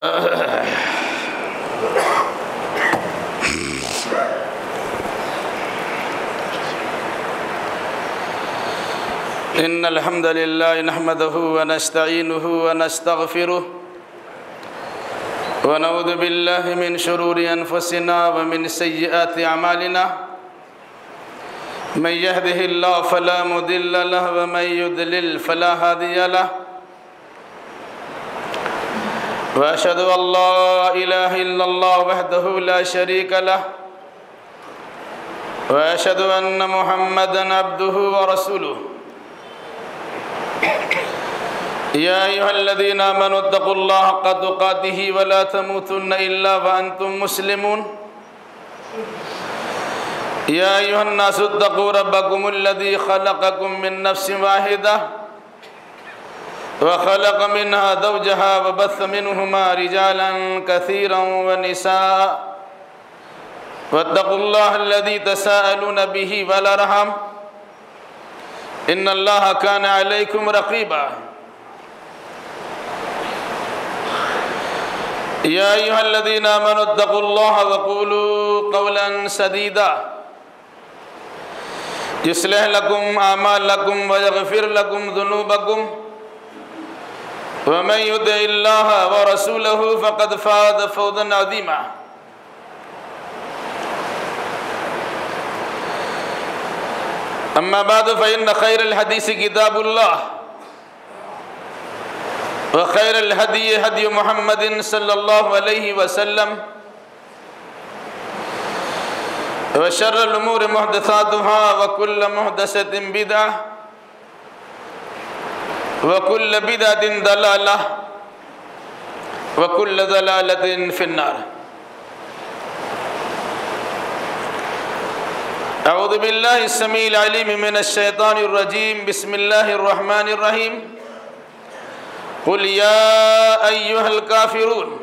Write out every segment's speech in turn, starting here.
إن الحمد لله نحمده ونستعينه ونستغفره ونعوذ بالله من شرور أنفسنا ومن سيئات أعمالنا من يهده الله فلا مضل له ومن يضلل فلا هادي له وأشهد أن لا إله إلا الله وحده لا شريك له وأشهد أن محمدًا عبده ورسوله يا أيها الذين آمنوا اتقوا الله حق تقاته ولا تموتن إلا وأنتم مسلمون يا أيها الناس اتقوا ربكم الذي خلقكم من نفس واحدة وخلق منها زوجها وبث منهما رجالا كثيرا ونساء واتقوا الله الذي تساءلون به والأرحام إن الله كان عليكم رقيبا يا أيها الذين آمنوا اتقوا الله وقولوا قولا سديدا يصلح لكم أعمالكم ويغفر لكم ذنوبكم ومن يطع الله ورسوله فقد فاز فوزا عظيما أما بعد فإن خير الحديث كتاب الله وخير الهدي هدي محمد صلى الله عليه وسلم وشر الأمور محدثاتها وكل محدثة بدعة وكل بدعة ضلالة وكل ضلالة في النار أعوذ بالله السميع العليم من الشيطان الرجيم بسم الله الرحمن الرحيم قل يا أيها الكافرون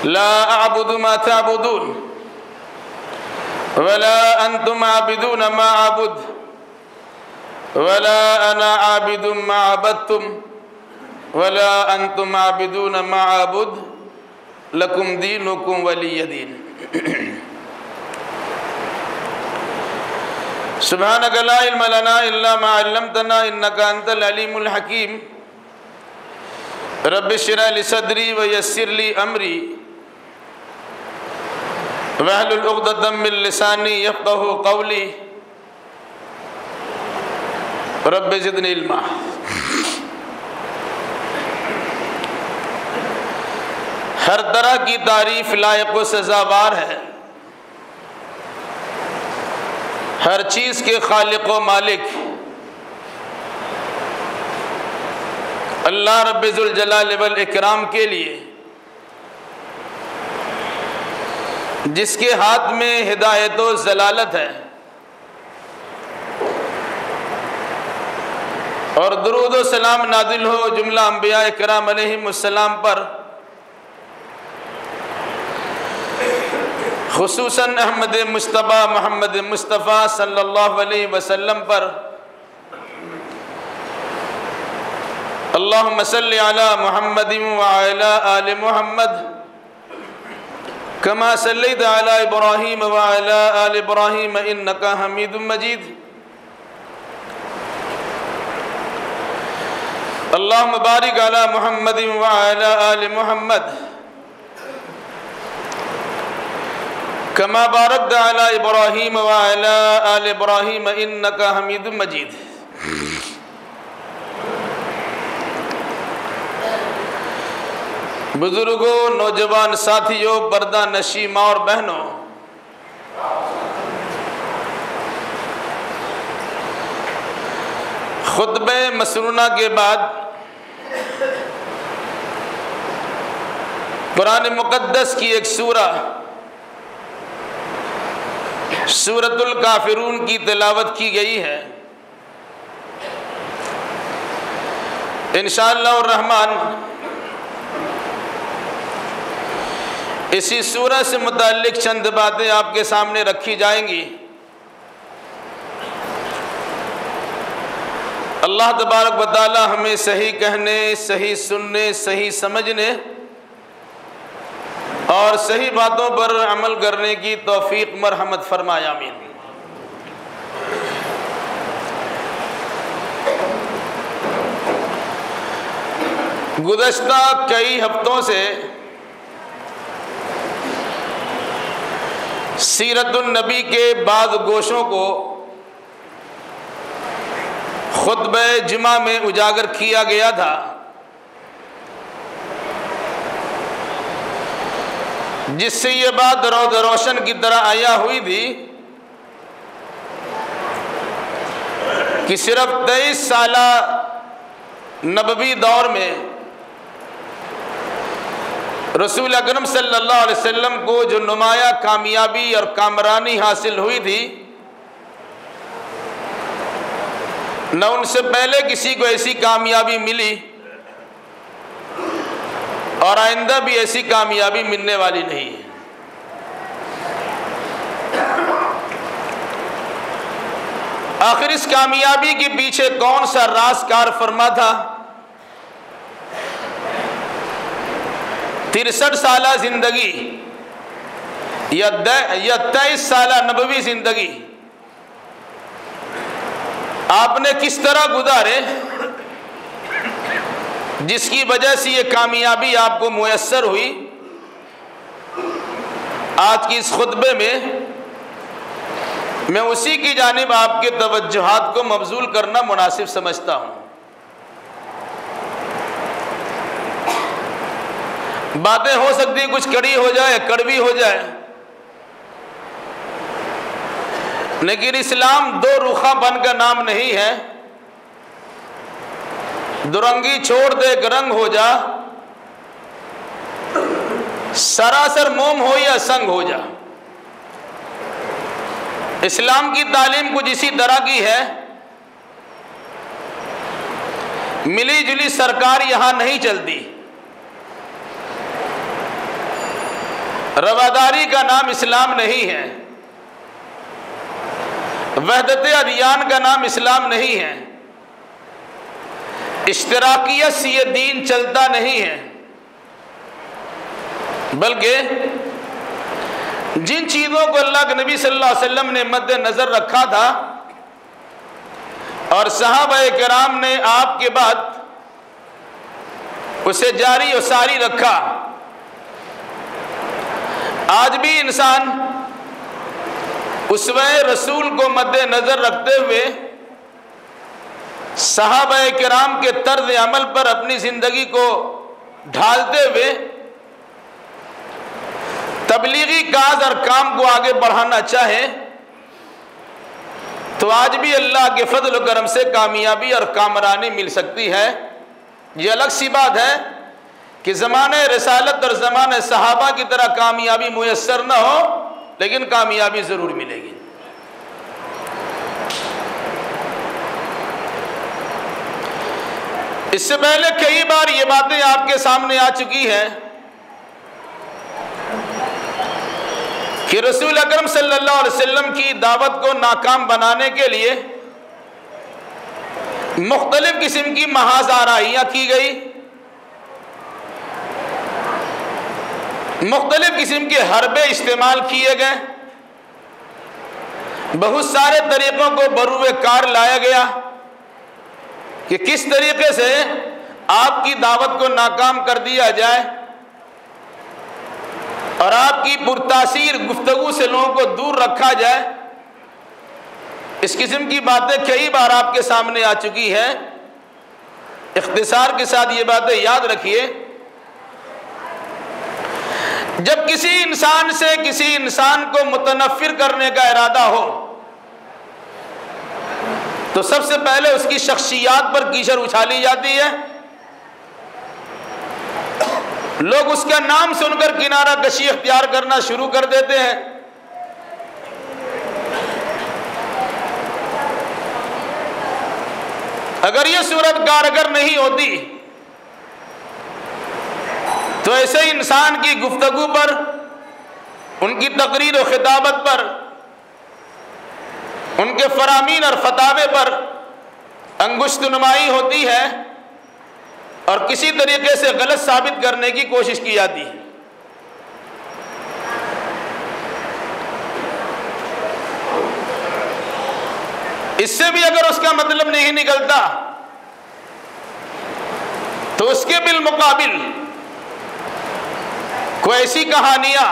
لا أعبد ما تعبدون ولا أنتم عابدون ما أعبد ولا أنا عابد ما عبدتم ولا أنتم عابدون ما أعبد لكم دينكم ولي دين سبحانك لا علم لنا إلا ما علمتنا إنك أنت العليم الحكيم رب اشرح لي صدري ويسر لي أمري واحلل عقدة من لساني يفقهوا قولي رب زدني علما ہر طرح کی تعریف لائق و سزاوار ہے ہر چیز کے خالق و مالک اللہ رب ذوالجلال والاکرام کے لیے جس کے ہاتھ میں ہدایت و ضلالت ہے اور درود و سلام نازل ہو جملہ انبیاء کرام علیہم السلام پر خصوصاً احمد مصطفیٰ محمد مصطفیٰ صلی اللہ علیہ وسلم پر اللہم صلی علی محمد وعلی آل محمد کما صلیت علی ابراہیم وعلی آل ابراہیم انکا حمید مجید اللہم بارک علی محمد وعلی آل محمد کما بارکت علی ابراہیم وعلی آل ابراہیم انکا حمید مجید بزرگوں نوجوان ساتھیوں پردہ نشی ماں اور بہنوں خطبہ مسنونہ کے بعد قرآن مقدس کی ایک سورہ سورۃ الکافرون کی تلاوت کی گئی ہے انشاءاللہ الرحمن اسی سورہ سے متعلق چند باتیں آپ کے سامنے رکھی جائیں گی اللہ تبارک و تعالی ہمیں صحیح کہنے، صحیح سننے، صحیح سمجھنے اور صحیح باتوں پر عمل کرنے کی توفیق مرحمت فرمائے، آمین۔ گزشتہ کئی ہفتوں سے سیرت النبی کے بعض گوشوں کو خطبہ جمعہ میں اجاگر کیا گیا تھا، جس سے یہ بات روز روشن کی طرح آیا ہوئی تھی کہ صرف 23 سالہ نبوی دور میں رسول اکرم صلی اللہ علیہ وسلم کو جو نمایاں کامیابی اور کامرانی حاصل ہوئی تھی، نہ ان سے پہلے کسی کو ایسی کامیابی ملی اور آئندہ بھی ایسی کامیابی ملنے والی نہیں ہے۔ آخر اس کامیابی کے پیچھے کون سا راز کار فرما تھا؟ 63 سالہ زندگی یا 23 سالہ نبوی زندگی آپ نے کس طرح گزارے جس کی وجہ سے یہ کامیابی آپ کو میسر ہوئی؟ آج کی اس خطبے میں اسی کی جانب آپ کے توجہات کو مبذول کرنا مناسب سمجھتا ہوں۔ باتیں ہو سکتی کچھ کڑی ہو جائے، کڑوی ہو جائے، لیکن اسلام دو رخا بن کا نام نہیں ہے۔ درنگی چھوڑ دے ایک رنگ ہو جا، سراسر موم ہو یا سنگ ہو جا۔ اسلام کی تعلیم کچھ اسی طرح کی ہے۔ ملی جلی سرکار یہاں نہیں چلتی، رواداری کا نام اسلام نہیں ہے، وحدت ادیان کا نام اسلام نہیں ہے، اشتراکیت سے یہ دین چلتا نہیں ہے، بلکہ جن چیزوں کو اللہ کے نبی صلی اللہ علیہ وسلم نے مد نظر رکھا تھا اور صحابہ کرام نے آپ کے بعد اسے جاری و ساری رکھا، آج بھی انسان اسوہ رسول کو مد نظر رکھتے ہوئے صحابہ کرام کے طرز عمل پر اپنی زندگی کو ڈھالتے ہوئے تبلیغی کاز اور کام کو آگے بڑھانا چاہے تو آج بھی اللہ کے فضل و کرم سے کامیابی اور کامرانی مل سکتی ہے۔ یہ الگ سی بات ہے کہ زمانہ رسالت اور زمانہ صحابہ کی طرح کامیابی میسر نہ ہو، لیکن کامیابی ضرور ملے گی۔ اس سے پہلے کئی بار یہ باتیں آپ کے سامنے آ چکی ہیں کہ رسول اکرم صلی اللہ علیہ وسلم کی دعوت کو ناکام بنانے کے لیے مختلف قسم کی محاذ آرائیاں کی گئی، مختلف قسم کے حربے استعمال کیے گئے، بہت سارے طریقوں کو بروئے کار لایا گیا کہ کس طریقے سے آپ کی دعوت کو ناکام کر دیا جائے اور آپ کی پرتاثیر گفتگو سے لوگوں کو دور رکھا جائے۔ اس قسم کی باتیں کئی بار آپ کے سامنے آ چکی ہیں۔ اختصار کے ساتھ یہ باتیں یاد رکھیے، جب کسی انسان سے کسی انسان کو متنفر کرنے کا ارادہ ہو تو سب سے پہلے اس کی شخصیات پر کیچڑ اچھالی جاتی ہے، لوگ اس کا نام سن کر کنارہ کشی اختیار کرنا شروع کر دیتے ہیں۔ اگر یہ صورت کارگر نہیں ہوتی تو ایسے انسان کی گفتگو پر، ان کی تقریر و خطابت پر، ان کے فرامین اور فتاوے پر انگشت نمائی ہوتی ہے اور کسی طریقے سے غلط ثابت کرنے کی کوشش کی جاتی ہے۔ اس سے بھی اگر اس کا مطلب نہیں نکلتا تو اس کے بالمقابل کوئی ایسی کہانیاں،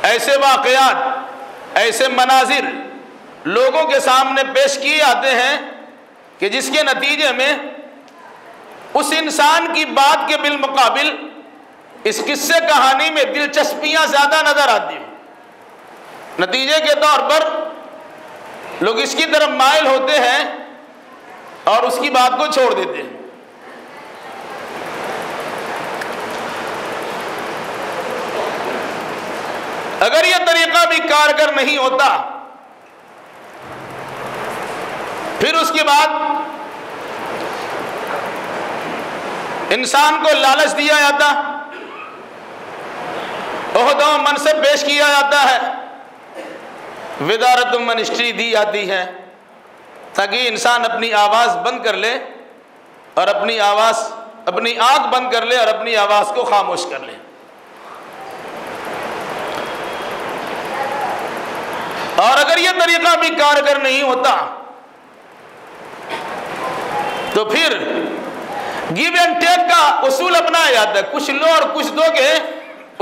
ایسے واقعات، ایسے مناظر لوگوں کے سامنے پیش کیے جاتے ہیں کہ جس کے نتیجے میں اس انسان کی بات کے بالمقابل اس قصے کہانی میں دلچسپیاں زیادہ نظر آتی ہیں۔ نتیجے کے طور پر لوگ اس کی طرف مائل ہوتے ہیں اور اس کی بات کو چھوڑ دیتے ہیں۔ اگر یہ طریقہ بھی کارگر نہیں ہوتا پھر اس کے بعد انسان کو لالچ دیا جاتا، عہدہ و منصب پیش کیا جاتا ہے، ودارت و منسٹری دی جاتی ہے تاکہ انسان اپنی آواز بند کر لے اور اپنی آنکھ بند کر لے اور اپنی آواز کو خاموش کر لے۔ اور اگر یہ طریقہ بھی کارگر نہیں ہوتا تو پھر گیو اینڈ ٹیک کا اصول اپنایا جاتا ہے، کچھ لو اور کچھ دو کے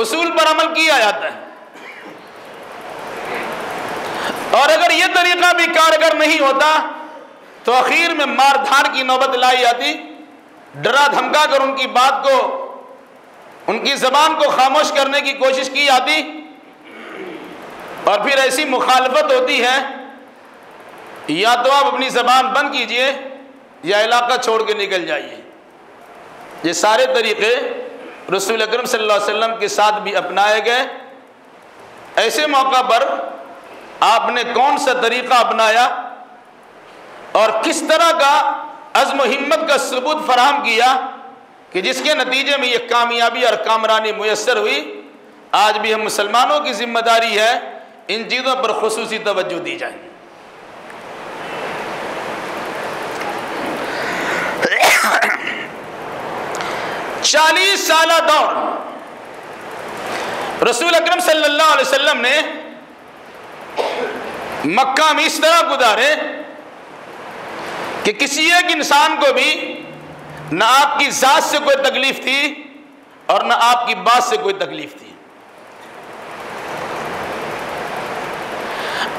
اصول پر عمل کیا جاتا ہے۔ اور اگر یہ طریقہ بھی کارگر نہیں ہوتا تو آخر میں مار دھاڑ کی نوبت لائی جاتی، ڈرا دھمکا کر ان کی بات کو، ان کی زبان کو خاموش کرنے کی کوشش کی جاتی، اور پھر ایسی مخالفت ہوتی ہے یا تو آپ اپنی زبان بند کیجئے یا علاقہ چھوڑ کے نکل جائیے۔ یہ سارے طریقے رسول اکرم صلی اللہ علیہ وسلم کے ساتھ بھی اپنائے گئے۔ ایسے موقع پر آپ نے کون سا طریقہ اپنایا اور کس طرح کا عزم و ہمت کا ثبوت فراہم کیا کہ جس کے نتیجے میں یہ کامیابی اور کامرانی میسر ہوئی؟ آج بھی ہم مسلمانوں کی ذمہ داری ہے ان چیزوں پر خصوصی توجہ دی جائے۔ چالیس سالہ دور رسول اکرم صلی اللہ علیہ وسلم نے مکہ میں اس طرح گزارے کہ کسی ایک انسان کو بھی نہ آپ کی ذات سے کوئی تکلیف تھی اور نہ آپ کی بات سے کوئی تکلیف تھی۔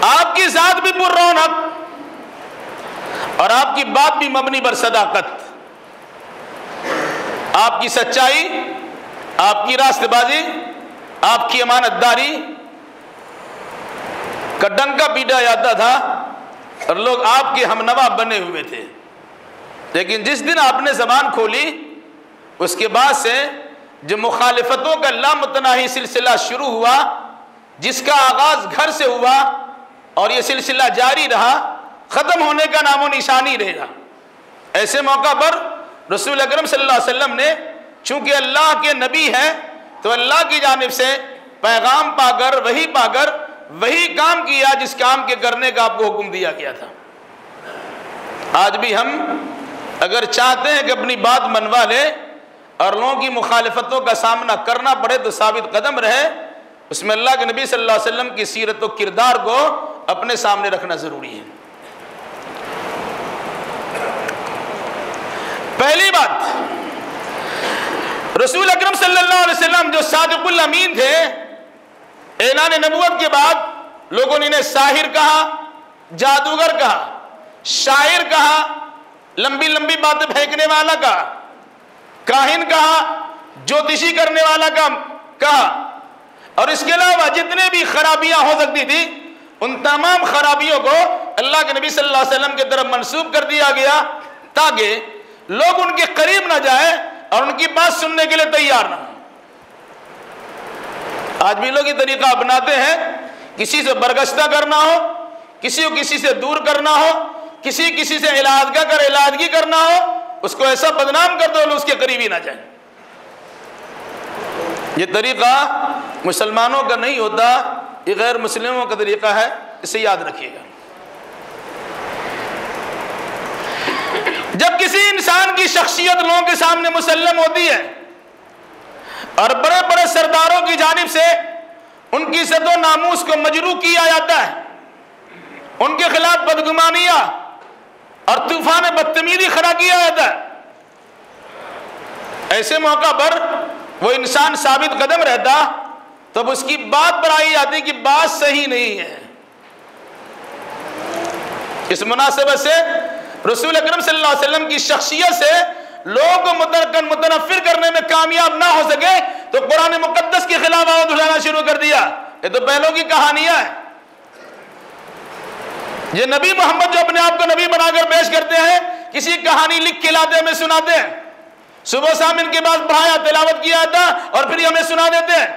آپ کی ذات بھی پر رونق اور آپ کی بات بھی مبنی بر صداقت، آپ کی سچائی، آپ کی راست بازی، آپ کی امانت داری کا ڈنکا پیٹا جاتا تھا اور لوگ آپ کے ہمنوا بنے ہوئے تھے۔ لیکن جس دن آپ نے زبان کھولی اس کے بعد سے جو مخالفتوں کا لامتناہی سلسلہ شروع ہوا، جس کا آغاز گھر سے ہوا اور یہ سلسلہ جاری رہا، ختم ہونے کا نام و نشانی رہا۔ ایسے موقع پر رسول اکرم صلی اللہ علیہ وسلم نے چونکہ اللہ کے نبی ہیں تو اللہ کی جانب سے پیغام پا کر، وحی پا کر وہی کام کیا جس کام کے کرنے کا آپ کو حکم دیا گیا تھا۔ آج بھی ہم اگر چاہتے ہیں کہ اپنی بات منوا لے اور لوگوں کی مخالفتوں کا سامنا کرنا پڑے تو ثابت قدم رہے، اس میں اللہ کے نبی صلی اللہ علیہ وسلم کی سیرت و کردار کو اپنے سامنے رکھنا ضروری ہے۔ پہلی بات، رسول اکرم صلی اللہ علیہ وسلم جو صادق الامین تھے، اعلان نبوت کے بعد لوگوں نے انہیں ساحر کہا، جادوگر کہا، شاعر کہا، لمبی لمبی باتیں پھینکنے والا کہا، کاہن کہا، جوتشی کرنے والا کہا، اور اس کے علاوہ جتنے بھی خرابیاں ہو سکتی تھی ان تمام خرابیوں کو اللہ کے نبی صلی اللہ علیہ وسلم کی طرف منسوب کر دیا گیا تاکہ لوگ ان کے قریب نہ جائیں اور ان کی بات سننے کے لیے تیار نہ ہوں۔ آج بھی لوگ یہ طریقہ اپناتے ہیں، کسی سے برگشتہ کرنا ہو، کسی کو کسی سے دور کرنا ہو، کسی سے علاجگی کرنا ہو، اس کو ایسا بدنام کر دو اس کے قریب ہی نہ جائیں۔ یہ طریقہ مسلمانوں کا نہیں ہوتا، یہ غیر مسلموں کا طریقہ ہے، اسے یاد رکھیے گا۔ جب کسی انسان کی شخصیت لوگوں کے سامنے مسلم ہوتی ہے اور بڑے بڑے سرداروں کی جانب سے ان کی عزت و ناموس کو مجروح کیا جاتا ہے، ان کے خلاف بدگمانیاں اور طوفان بدتمیزی کھڑا کیا جاتا ہے، ایسے موقع پر وہ انسان ثابت قدم رہتا تب اس کی بات پر آئی جاتی کہ بات صحیح نہیں ہے۔ اس مناسبت سے رسول اکرم صلی اللہ علیہ وسلم کی شخصیت سے لوگوں کو متنفر کرنے میں کامیاب نہ ہو سکے تو قرآن مقدس کے خلاف آواز اٹھانا شروع کر دیا۔ یہ تو پہلوں کی کہانیاں ہیں۔ یہ نبی محمد جو اپنے آپ کو نبی بنا کر پیش کرتے ہیں، کسی کہانی لکھ کے لاتے ہمیں سناتے ہیں، صبح شام ان کے پاس پڑھایا تلاوت کیا تھا اور پھر ہمیں سنا دیتے ہیں۔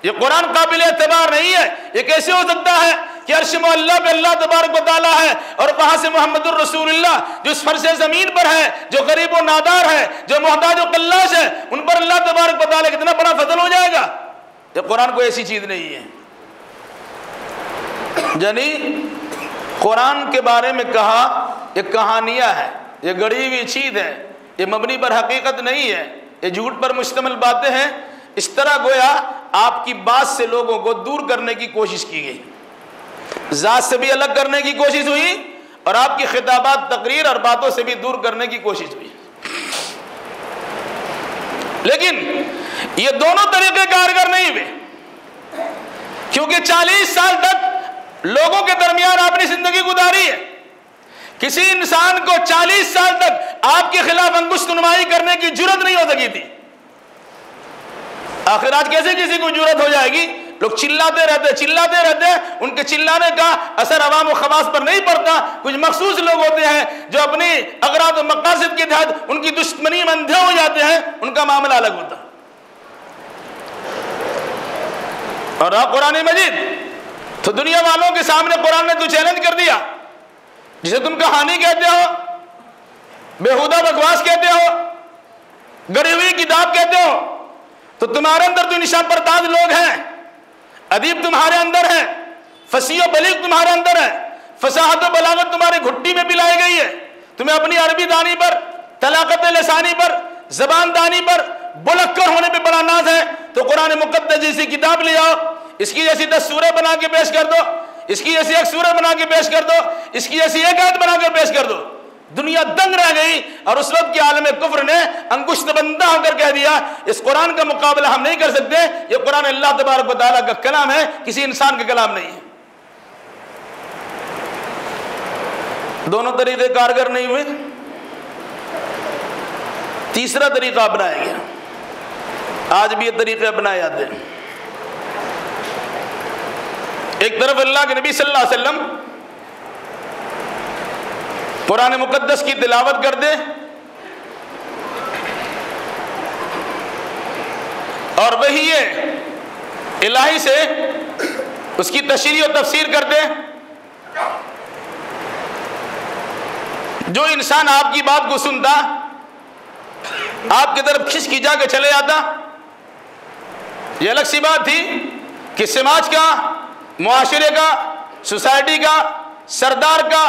یہ قرآن قابل اعتبار نہیں ہے۔ یہ کیسے ہو سکتا ہے کہ عرش معلّہ پہ اللہ تبارک و تعالیٰ ہے اور وہاں سے محمد الرسول اللہ جو اس فرش زمین پر ہے، جو غریب و نادار ہے، جو محتاج و قلاش ہے، ان پر اللہ تبارک و تعالیٰ کتنا بڑا فضل ہو جائے گا؟ یہ قرآن کوئی ایسی چیز نہیں ہے۔ یعنی قرآن کے بارے میں کہا یہ کہانیاں ہیں، یہ گڑھی ہوئی چیز ہے، یہ مبنی پر حقیقت نہیں ہے، یہ جھوٹ پر مشتمل باتیں ہیں۔ اس طرح گویا آپ کی بات سے لوگوں کو دور کرنے کی کوشش کی گئی، ذات سے بھی الگ کرنے کی کوشش ہوئی اور آپ کی خطابات، تقریر اور باتوں سے بھی دور کرنے کی کوشش ہوئی۔ لیکن یہ دونوں طریقے کارگر نہیں ہوئے، کیونکہ 40 سال تک لوگوں کے درمیان آپ نے زندگی گزاری ہے۔ کسی انسان کو 40 سال تک آپ کے خلاف انگشت نمائی کرنے کی جرت نہیں ہو سکی تھی۔ آخر آج کیسے کسی کو جرت ہو جائے گی؟ لوگ چلاتے رہتے، ان کے چلانے کا اثر عوام و خواص پر نہیں پڑتا۔ کچھ مخصوص لوگ ہوتے ہیں جو اپنی اغراض و مقاصد کے تحت ان کی دشمنی میں اندھے ہو جاتے ہیں، ان کا معاملہ الگ ہوتا۔ اور قرآن مجید تو دنیا والوں کے سامنے قرآن نے تو چیلنج کر دیا، جسے تم کہانی کہتے ہو، بےہودہ بکواس کہتے ہو، گڑھی ہوئی کتاب کہتے ہو، تو تمہارے اندر تو نشان پرداز لوگ ہیں، ادیب تمہارے اندر ہے، فصیح و بلیغ تمہارے اندر ہے، فصاحت و بلاغت تمہاری گھٹی میں پلائی گئی ہے، تمہیں اپنی عربی دانی پر، طلاقت لسانی پر، زبان دانی پر، بلکر ہونے پہ بڑا ناز ہے، تو قرآن مقدس جیسی کتاب لے آؤ، اس کی جیسی 10 سورہ بنا کے پیش کر دو، اس کی جیسی 1 سورہ بنا کے پیش کر دو، اس کی جیسی 1 آیت بنا کر پیش کر دو۔ دنیا دنگ رہ گئی اور اس وقت کے عالم کفر نے انگشت بندہ ہو کر کہہ دیا اس قرآن کا مقابلہ ہم نہیں کر سکتے، یہ قرآن اللہ تبارک و تعالیٰ کا کلام ہے، کسی انسان کا کلام نہیں ہے۔ دونوں طریقے کارگر نہیں ہوئے، تیسرا طریقہ اپنایا گیا۔ آج بھی یہ طریقے اپنائے جاتے ہیں۔ ایک طرف اللہ کے نبی صلی اللہ علیہ وسلم قرآن مقدس کی تلاوت کرتے اور وہی الہی سے اس کی تشریح و تفسیر کرتے، جو انسان آپ کی بات کو سنتا آپ کی طرف کھنچ جا کے چلے جاتا۔ یہ الگ سی بات تھی کہ سماج کا، معاشرے کا، سوسائٹی کا، سردار کا،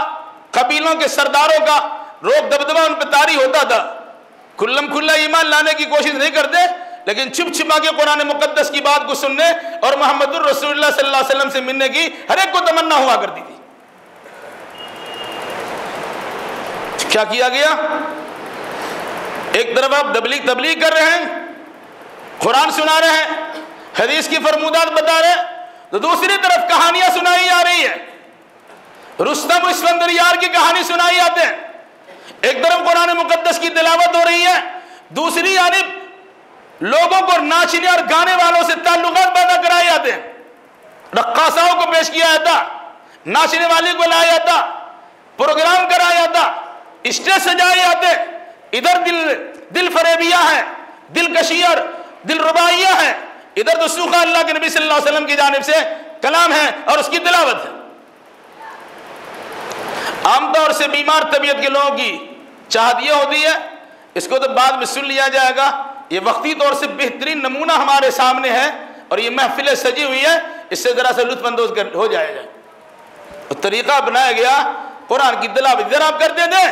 قبیلوں کے سرداروں کا روک دبدبہ ان پہ طاری ہوتا تھا، کھلم کھلا ایمان لانے کی کوشش نہیں کرتے، لیکن چھپ چھپا کے قرآن مقدس کی بات کو سننے اور محمد الرسول اللہ صلی اللہ علیہ وسلم سے ملنے کی ہر ایک کو تمنا ہوا کرتی تھی۔ کیا کیا گیا؟ ایک طرف آپ تبلیغ کر رہے ہیں، قرآن سنا رہے ہیں، حدیث کی فرمودات بتا رہے ہیں، تو دوسری طرف کہانیاں سنائی جا رہی ہے، رستم و اسفندیار کی کہانی سنائی جاتے ہیں۔ ایک طرف قرآن مقدس کی تلاوت ہو رہی ہے، دوسری جانب لوگوں کو ناچنے اور گانے والوں سے تعلقات پیدا کرائے جاتے ہیں، رقاصاؤں کو پیش کیا جاتا، ناچنے والی کو لایا جاتا، پروگرام کرایا جاتا، اسٹیج سجائے جاتے۔ ادھر دل فریبیاں ہیں، دل کشیار، دل ربائیاں ہیں، ادھر تو سوکھا اللہ کے نبی صلی اللہ علیہ وسلم کی جانب سے کلام ہے اور اس کی تلاوت ہے۔ عام طور سے بیمار طبیعت کے لوگوں کی چاہت یہ ہوتی ہے اس کو تو بعد میں سن لیا جائے گا، یہ وقتی طور سے بہترین نمونہ ہمارے سامنے ہے اور یہ محفل سجی ہوئی ہے، اس سے ذرا سے لطف اندوز ہو جائے گا۔ طریقہ اپنایا گیا قرآن کی تلاوت، ذرا آپ کرتے تھے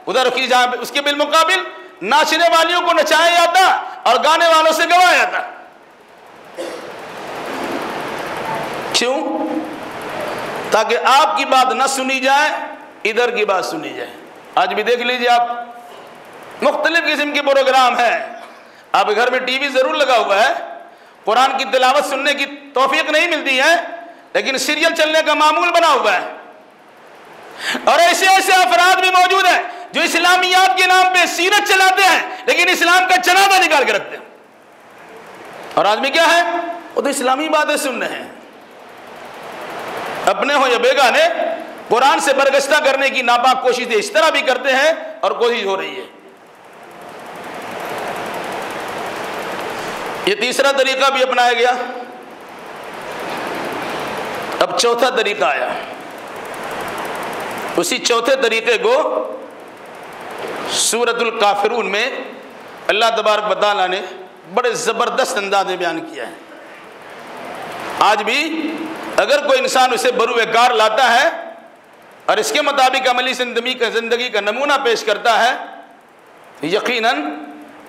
ادھر کی جہاں اس کے بالمقابل ناچنے والیوں کو نچایا جاتا اور گانے والوں سے گوایا جاتا. کیوں؟ تاکہ آپ کی بات نہ سنی جائے، ادھر کی بات سنی جائے. آج بھی دیکھ لیجئے آپ، مختلف قسم کے پروگرام ہیں. آپ گھر میں ٹی وی ضرور لگا ہوا ہے، قرآن کی تلاوت سننے کی توفیق نہیں ملتی ہے، لیکن سیریل چلنے کا معمول بنا ہوا ہے. اور ایسے افراد بھی موجود ہیں جو اسلامیات کے نام پہ سیرت چلاتے ہیں لیکن اسلام کا جنازہ نکال کے رکھتے ہیں. اور آدمی کیا ہے؟ وہ تو اسلامی باتیں سن رہے ہیں. اپنے ہو یا بیگانے، قرآن سے برگشتہ کرنے کی ناپاک کوششیں اس طرح بھی کرتے ہیں اور کوشش ہو رہی ہے. یہ تیسرا طریقہ بھی اپنایا گیا. اب چوتھا طریقہ آیا. اسی چوتھے طریقے کو سورۃ الکافرون میں اللہ تبارک و تعالیٰ نے بڑے زبردست انداز میں بیان کیا ہے. آج بھی اگر کوئی انسان اسے بروئے کار لاتا ہے اور اس کے مطابق عملی زندگی کا نمونہ پیش کرتا ہے، یقیناً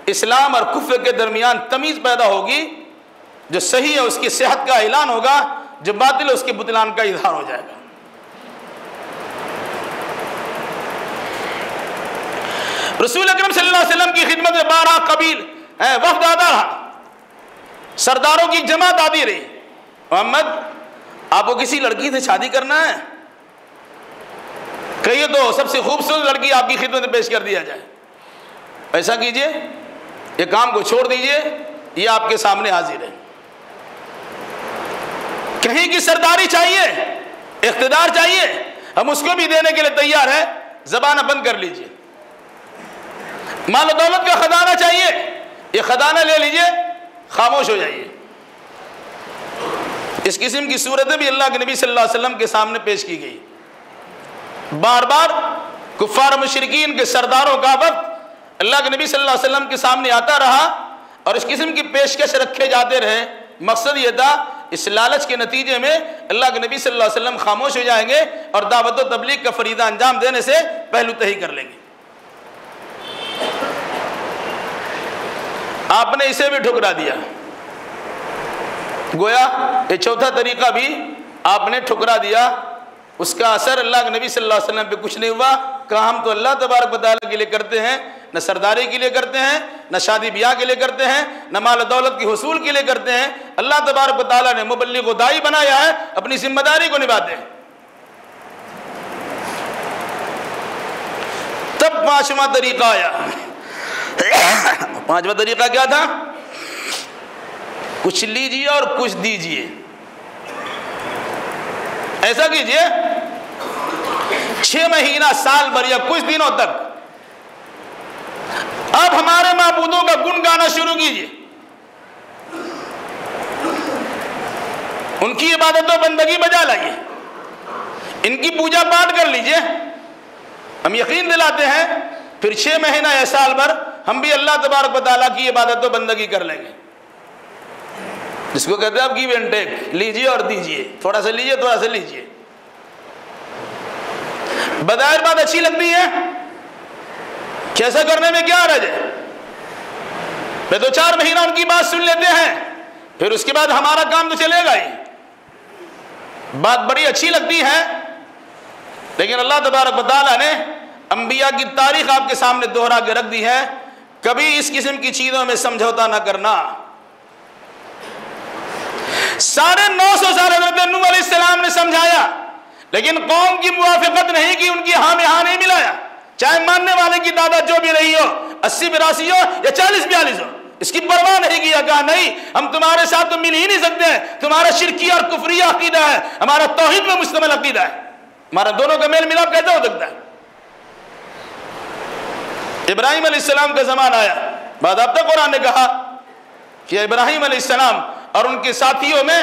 اسلام اور کفر کے درمیان تمیز پیدا ہوگی. جو صحیح ہے اس کی صحت کا اعلان ہوگا، جو باطل ہے اس کے بطلان کا اظہار ہو جائے گا. رسول اکرم صلی اللہ علیہ وسلم کی خدمت میں 12 قبیل وفد آتا رہا، سرداروں کی جماعت آتی رہی. محمد، آپ کو کسی لڑکی سے شادی کرنا ہے؟ کہیے تو سب سے خوبصورت لڑکی آپ کی خدمت میں پیش کر دیا جائے. ایسا کیجئے، یہ کام کو چھوڑ دیجئے، یہ آپ کے سامنے حاضر ہے. کہیں کی سرداری چاہیے، اقتدار چاہیے، ہم اس کو بھی دینے کے لیے تیار ہیں، زبان بند کر لیجئے. مال و دولت کا خزانہ چاہیے، یہ خزانہ لے لیجئے، خاموش ہو جائیے. اس قسم کی صورتیں بھی اللہ کے نبی صلی اللہ علیہ وسلم کے سامنے پیش کی گئی. بار بار کفار مشرکین کے سرداروں کا وقت اللہ کے نبی صلی اللہ علیہ وسلم کے سامنے آتا رہا اور اس قسم کی پیشکش رکھے جاتے رہے. مقصد یہ تھا اس لالچ کے نتیجے میں اللہ کے نبی صلی اللہ علیہ وسلم خاموش ہو جائیں گے اور دعوت و تبلیغ کا فریضہ انجام دینے سے پہلو تہی کر لیں گے. آپ نے اسے بھی ٹھکرا دیا. گویا یہ چوتھا طریقہ بھی آپ نے ٹھکرا دیا. اس کا اثر اللہ کے نبی صلی اللہ علیہ وسلم پہ کچھ نہیں ہوا. کام تو اللہ تبارک و تعالیٰ کے لیے کرتے ہیں، نہ سرداری کے لیے کرتے ہیں، نہ شادی بیاہ کے لیے کرتے ہیں، نہ مال و دولت کی حصول کے لیے کرتے ہیں. اللہ تبارک و تعالیٰ نے مبلغ و داعی بنایا ہے، اپنی ذمہ داری کو نبھاتے ہیں. تب پانچواں طریقہ آیا. پانچواں طریقہ کیا تھا؟ کچھ لیجئے اور کچھ دیجئے. ایسا کیجئے 6 مہینہ، سال بھر یا کچھ دنوں تک آپ ہمارے معبودوں کا گن گانا شروع کیجئے، ان کی عبادت و بندگی بجا لائیے، ان کی پوجا پاٹ کر لیجئے. ہم یقین دلاتے ہیں پھر 6 مہینہ یا سال بھر ہم بھی اللہ تبارک و تعالیٰ کی عبادت و بندگی کر لیں گے. جس کو کہتے ہیں آپ گیو اینڈ ٹیک، لیجئے اور دیجئے، تھوڑا سا لیجئے، تھوڑا سا لیجئے. بظاہر بات اچھی لگتی ہے، کیسا کرنے میں کیا حرج ہے؟ پھر 2-4 مہینہ ان کی بات سن لیتے ہیں، پھر اس کے بعد ہمارا کام تو چلے گا ہی. بات بڑی اچھی لگتی ہے، لیکن اللہ تبارک و تعالیٰ نے انبیاء کی تاریخ آپ کے سامنے دوہرا کے رکھ دی ہے. کبھی اس قسم کی چیزوں میں سمجھوتا نہ کرنا. 950 سال حضرت نوح علیہ السلام نے سمجھایا، لیکن قوم کی موافقت نہیں کی، ان کی ہاں میں ہاں نہیں ملایا. چاہے ماننے والے کی تعداد جو بھی رہی ہو، 80-82 ہو یا 40-42 ہو، اس کی پرواہ نہیں کیا. کہا نہیں، ہم تمہارے ساتھ تو مل ہی نہیں سکتے ہیں. تمہارا شرکیہ اور کفریہ عقیدہ ہے، ہمارا توحید میں مشتمل عقیدہ ہے. ہمارا دونوں کا میل ملاپ کیسے ہو سکتا ہے؟ ابراہیم علیہ السلام کا زمانہ آیا. باضابطہ قرآن نے کہا کہ ابراہیم علیہ السلام اور ان کے ساتھیوں میں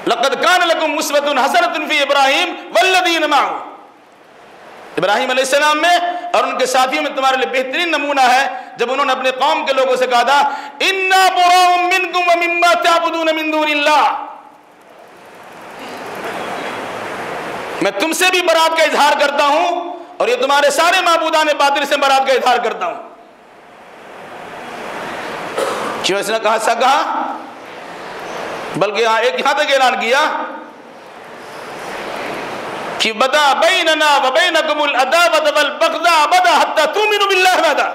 لَقَدْ كَانَ لَكُمْ أُسْوَةٌ حَسَنَةٌ فِي إِبْرَاهِيمَ وَالَّذِينَ مَعَهُ. ابراہیم علیہ السلام میں اور ان کے ساتھیوں میں تمہارے لیے بہترین نمونہ ہے جب انہوں نے اپنے قوم کے لوگوں سے کہا تھا إِنَّا بُرَاءٌ مِّنْكُمْ وَمِمَّا تَعْبُدُونَ مِن دُونِ اللَّهِ. میں تم سے بھی برات کا اظہار کرتا ہوں اور یہ تمہارے سارے معبودان باطل سے برات کا اظہار کرتا ہوں۔ کیوں اس نے کہا ایسا کہا؟ بلکہ یہاں تک اعلان کیا کہ بدا بیننا و بینکم العداوۃ والبغضاء ابدا حتی تؤمنوا باللہ وحدہ،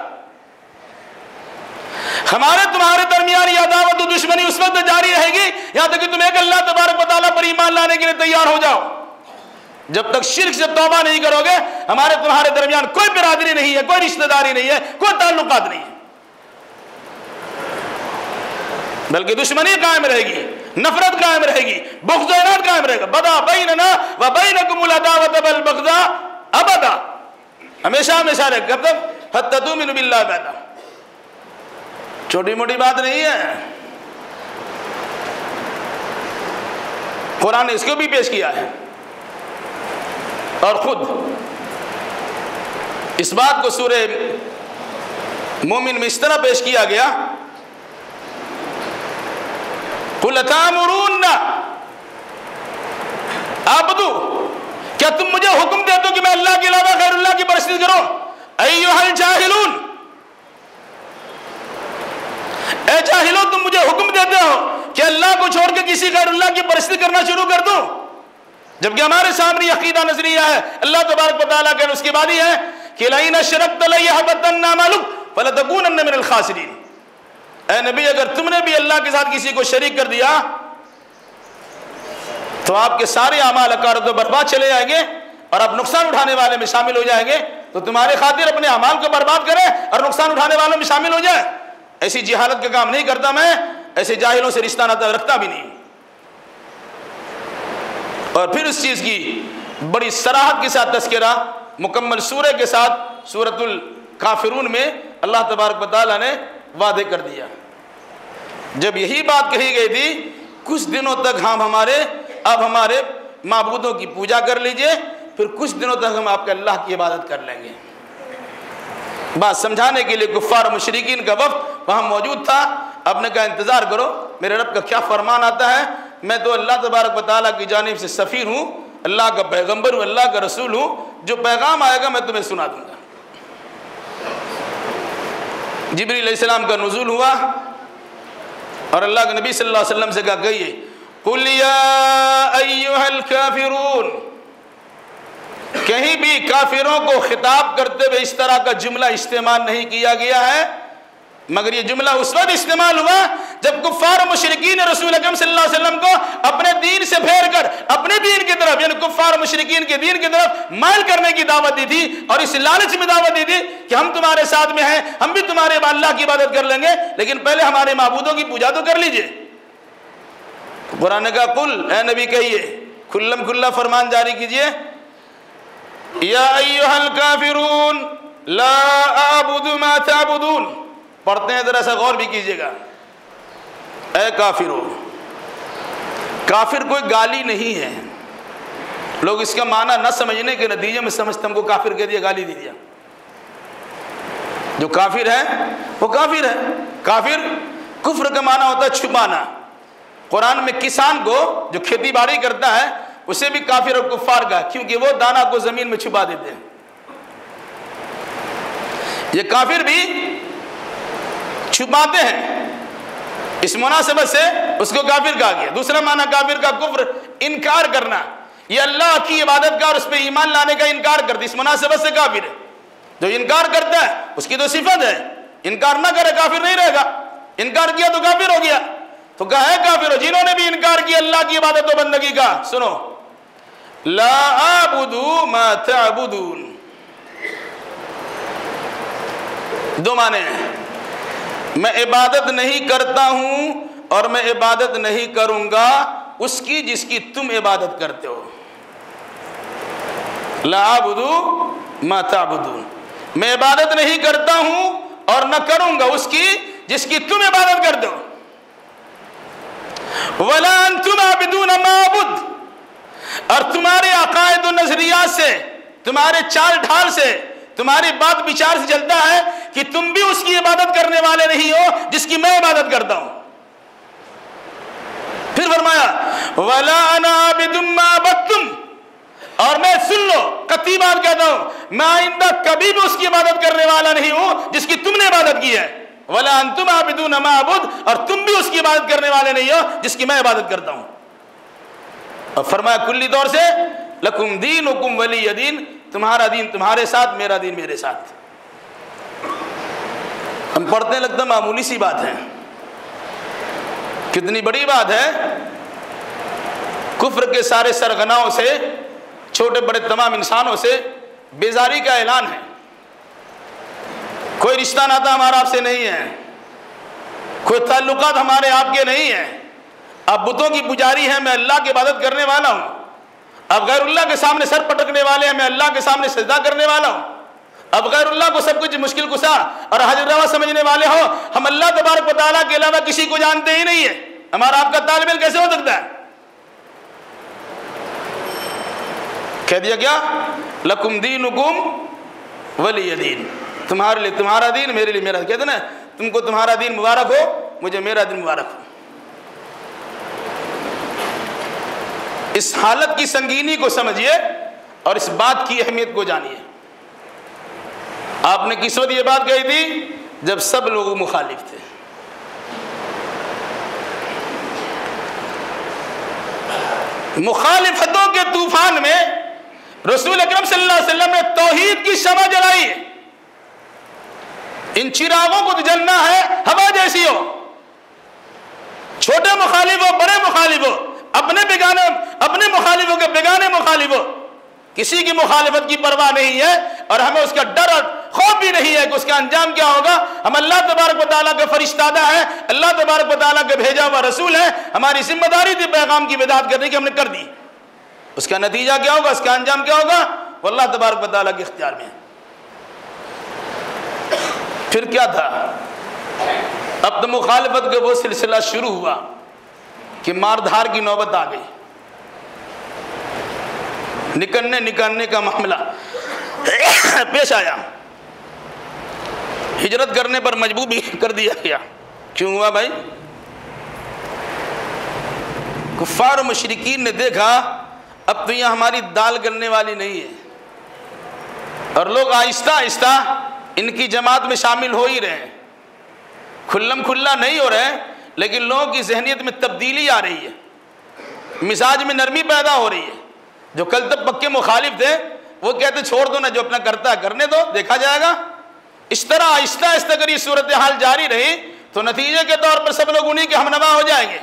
ہمارے تمہارے درمیان یہ عداوت و دشمنی اس وقت جاری رہے گی یہاں تک کہ تم ایک اللہ تبارک و تعالیٰ پر ایمان لانے کے لیے تیار ہو جاؤ۔ جب تک شرک سے توبہ نہیں کرو گے ہمارے تمہارے درمیان کوئی برادری نہیں ہے، کوئی رشتہ داری نہیں ہے، کوئی تعلقات نہیں ہے، بلکہ دشمنی قائم رہے گی، نفرت قائم رہے گی، بغض و عناد قائم رہے گا۔ بدا بیننا و بینکم العداوۃ والبغضاء ابدا، ہمیشہ ہمیشہ رہے گا، کب تک؟ حتی تؤمنوا باللہ وحدہ۔ چھوٹی موٹی بات نہیں ہے، قرآن نے اس کو بھی پیش کیا ہے، اور خود اس بات کو سورہ مومن میں اس طرح پیش کیا گیا، قُلْ أَتَأْمُرُونَّ اعْبُدُوا، کیا تم مجھے حکم دیتے ہو کہ میں اللہ کے علاوہ غیر اللہ کی پرستش کروں؟ أَيُّهَا الْجَاهِلُونَ، اے جاہلو تم مجھے حکم دیتے ہو کہ اللہ کو چھوڑ کے کسی غیر اللہ کی پرستش کرنا شروع کر دو، جبکہ ہمارے سامنے عقیدہ نظریہ ہے اللہ تبارک و تعالیٰ کا، اس کے بعد ہی ہے کہ لَئِنْ أَشْرَكْتَ لَيَحْبَطَنَّ عَمَلُكَ فَلَتَكُونَنَّ مِنَ الْخَاسِرِينَ، اے نبی اگر تم نے بھی اللہ کے ساتھ کسی کو شریک کر دیا تو آپ کے سارے اعمال اکارت و برباد چلے جائیں گے اور آپ نقصان اٹھانے والے میں شامل ہو جائیں گے، تو تمہارے خاطر اپنے اعمال کو برباد کریں اور نقصان اٹھانے والوں میں شامل ہو جائیں۔ ایسی جہالت کا کام نہیں کرتا میں، ایسے جاہلوں سے رشتہ ناتا رکھتا بھی نہیں۔ اور پھر اس چیز کی بڑی صراحت کے ساتھ تذکرہ مکمل سورہ کے ساتھ سورۃ الکافرون میں اللہ تبارک و تعالیٰ نے واضح کر دیا۔ جب یہی بات کہی گئی تھی کچھ دنوں تک اب ہمارے معبودوں کی پوجا کر لیجئے، پھر کچھ دنوں تک ہم آپ کے اللہ کی عبادت کر لیں گے۔ بات سمجھانے کے لیے کفار و مشرکین کا وفد وہاں موجود تھا، اب نے کہا انتظار کرو میرے رب کا کیا فرمان آتا ہے، میں تو اللہ تبارک و تعالیٰ کی جانب سے سفیر ہوں، اللہ کا پیغمبر ہوں، اللہ کا رسول ہوں، جو پیغام آئے گا میں تمہیں سنا دوں گا۔ جبریل علیہ السلام کا نزول ہوا اور اللہ کے نبی صلی اللہ علیہ وسلم سے کہا کہیے قُلْ يَا أَيُّهَا الْكَافِرُونَ، کہیں بھی کافروں کو خطاب کرتے ہوئے اس طرح کا جملہ استعمال نہیں کیا گیا ہے، مگر یہ جملہ اس وقت استعمال ہوا جب کفار و مشرکین رسول اکرم صلی اللہ علیہ وسلم کو اپنے دین سے پھیر کر اپنے دین کی طرف، یعنی کفار و مشرکین کے دین کی طرف مائل کرنے کی دعوت دی تھی، اور اس لالچ میں دعوت دی تھی کہ ہم تمہارے ساتھ میں ہیں، ہم بھی تمہارے اللہ کی عبادت کر لیں گے، لیکن پہلے ہمارے معبودوں کی پوجا تو کر لیجئے۔ قرآن نے کہا قل، اے نبی کہیے، کھلم کھلا فرمان جاری کیجئے، یا ایھا الکافرون لا اعبد ما تعبدون، پڑھتے ہیں ذرا سا غور بھی کیجئے گا، اے کافرو، کافر کوئی گالی نہیں ہے، لوگ اس کا معنی نہ سمجھنے کے نتیجے میں سمجھتے ہم کو کافر کہہ دیا، گالی دے دیا۔ جو کافر ہے وہ کافر ہے، کافر کفر کا معنی ہوتا ہے چھپانا۔ قرآن میں کسان کو جو کھیتی باڑی کرتا ہے اسے بھی کافر اور کفار کا، کیونکہ وہ دانہ کو زمین میں چھپا دیتے ہیں۔ یہ کافر بھی چھپاتے ہیں، اس مناسبت سے اس کو کافر کہا گیا۔ دوسرا معنی کافر کا کفر، انکار کرنا، یہ اللہ کی عبادت کا اور اس پہ ایمان لانے کا انکار کرتا، اس مناسبت سے کافر ہے۔ جو انکار کرتا ہے اس کی تو صفت ہے، انکار نہ کرے کافر نہیں رہے گا، انکار کیا تو کافر ہو گیا۔ تو کہا ہے کافر ہو جنہوں نے بھی انکار کیا اللہ کی عبادت و بندگی کا۔ سنو، لا اعبد ما تعبدون، دو معنی ہیں، میں عبادت نہیں کرتا ہوں اور میں عبادت نہیں کروں گا اس کی جس کی تم عبادت کرتے ہو۔ لا اعبد ما تعبدون، میں عبادت نہیں کرتا ہوں اور نہ کروں گا اس کی جس کی تم عبادت کرتے ہو۔ وَلَا أَنْتُمْ عَابِدُونَ مَا أَعْبُدُ، اور تمہارے عقائد و نظریات سے، تمہارے چال ڈھال سے، تمہاری بات بچار سے چلتا ہے کہ تم بھی اس کی عبادت کرنے والے نہیں ہو جس کی میں عبادت کرتا ہوں۔ پھر فرمایا وَلَا أَنَا عَابِدٌ مَا عَبَدتُّمْ، اور میں سن لو قطعی بات کہتا ہوں، میں آئندہ کبھی بھی اس کی عبادت کرنے والا نہیں ہوں جس کی تم نے عبادت کی ہے، وَلَا أَنْتُمْ عَابِدُونَ مَا أَعْبُدُ، اور تم بھی اس کی عبادت کرنے والے نہیں ہو جس کی میں عبادت کرتا ہوں۔ اور فرمایا کلی طور سے لَكُمْ دِينُكُمْ وَلِيَّ دِينِ، تمہارا دین تمہارے ساتھ، میرا دین میرے ساتھ۔ ہم پڑھتے ہیں لگتا معمولی سی بات ہے، کتنی بڑی بات ہے۔ کفر کے سارے سرغناؤں سے، چھوٹے بڑے تمام انسانوں سے بیزاری کا اعلان ہے۔ کوئی رشتہ ناتا ہمارا آپ سے نہیں ہے، کوئی تعلقات ہمارے آپ کے نہیں ہیں۔ اب بتوں کی پجاری ہیں، میں اللہ کی عبادت کرنے والا ہوں۔ اب غیر اللہ کے سامنے سر پٹکنے والے ہیں، میں اللہ کے سامنے سجدہ کرنے والا ہوں۔ اب غیر اللہ کو سب کچھ مشکل کشا اور حاجت روا سمجھنے والے ہو، ہم اللہ تبارک و تعالیٰ کے علاوہ کسی کو جانتے ہی نہیں ہے، ہمارا آپ کا طالب علم کیسے ہو سکتا ہے؟ کہہ دیا کیا؟ لَكُمْ دِينُكُمْ وَلِيَّ دِينِ، تمہارے لیے تمہارا دین، میرے لیے میرا۔ کہتے نا تم کو تمہارا دین مبارک ہو، مجھے میرا دین مبارک ہو۔ اس حالت کی سنگینی کو سمجھیے اور اس بات کی اہمیت کو جانیے۔ آپ نے کس وقت یہ بات کہی تھی؟ جب سب لوگ مخالف تھے۔ مخالفتوں کے طوفان میں رسول اکرم صلی اللہ علیہ وسلم نے توحید کی شمع جلائی ہے۔ ان چراغوں کو تو جلنا ہے ہوا جیسی ہو، چھوٹے مخالف ہو بڑے مخالف ہو، اپنے مخالفوں کے بیگانے مخالف ہو، کسی کی مخالفت کی پرواہ نہیں ہے، اور ہمیں اس کا ڈر اور خوف بھی نہیں ہے کہ اس کا انجام کیا ہوگا۔ ہم اللہ تبارک و تعالیٰ کا فرشتادہ ہے، اللہ تبارک و تعالیٰ کا بھیجا ہوا رسول ہے، ہماری ذمہ داری تھی پیغام کی بدعت کرنے کی، ہم نے کر دی۔ اس کا نتیجہ کیا ہوگا، اس کا انجام کیا ہوگا، وہ اللہ تبارک و تعالیٰ کے اختیار میں ہے۔ پھر کیا تھا؟ اب تو مخالفت کا وہ سلسلہ شروع ہوا کہ مار دھار کی نوبت آ گئی، نکلنے کا معاملہ پیش آیا، ہجرت کرنے پر مجبور بھی کر دیا گیا۔ کیوں ہوا بھائی؟ کفار و مشرکین نے دیکھا اب تو یہاں ہماری دال گلنے والی نہیں ہے، اور لوگ آہستہ آہستہ ان کی جماعت میں شامل ہو ہی رہے ہیں، کھلم کھلا نہیں ہو رہے ہیں، لیکن لوگوں کی ذہنیت میں تبدیلی آ رہی ہے، مزاج میں نرمی پیدا ہو رہی ہے۔ جو کل تک پکے مخالف تھے وہ کہتے چھوڑ دو نا، جو اپنا کرتا ہے کرنے دو، دیکھا جائے گا۔ اس طرح آہستہ آہستہ اگر یہ صورتحال جاری رہی تو نتیجے کے طور پر سب لوگ انہی کے ہم نوا ہو جائیں گے۔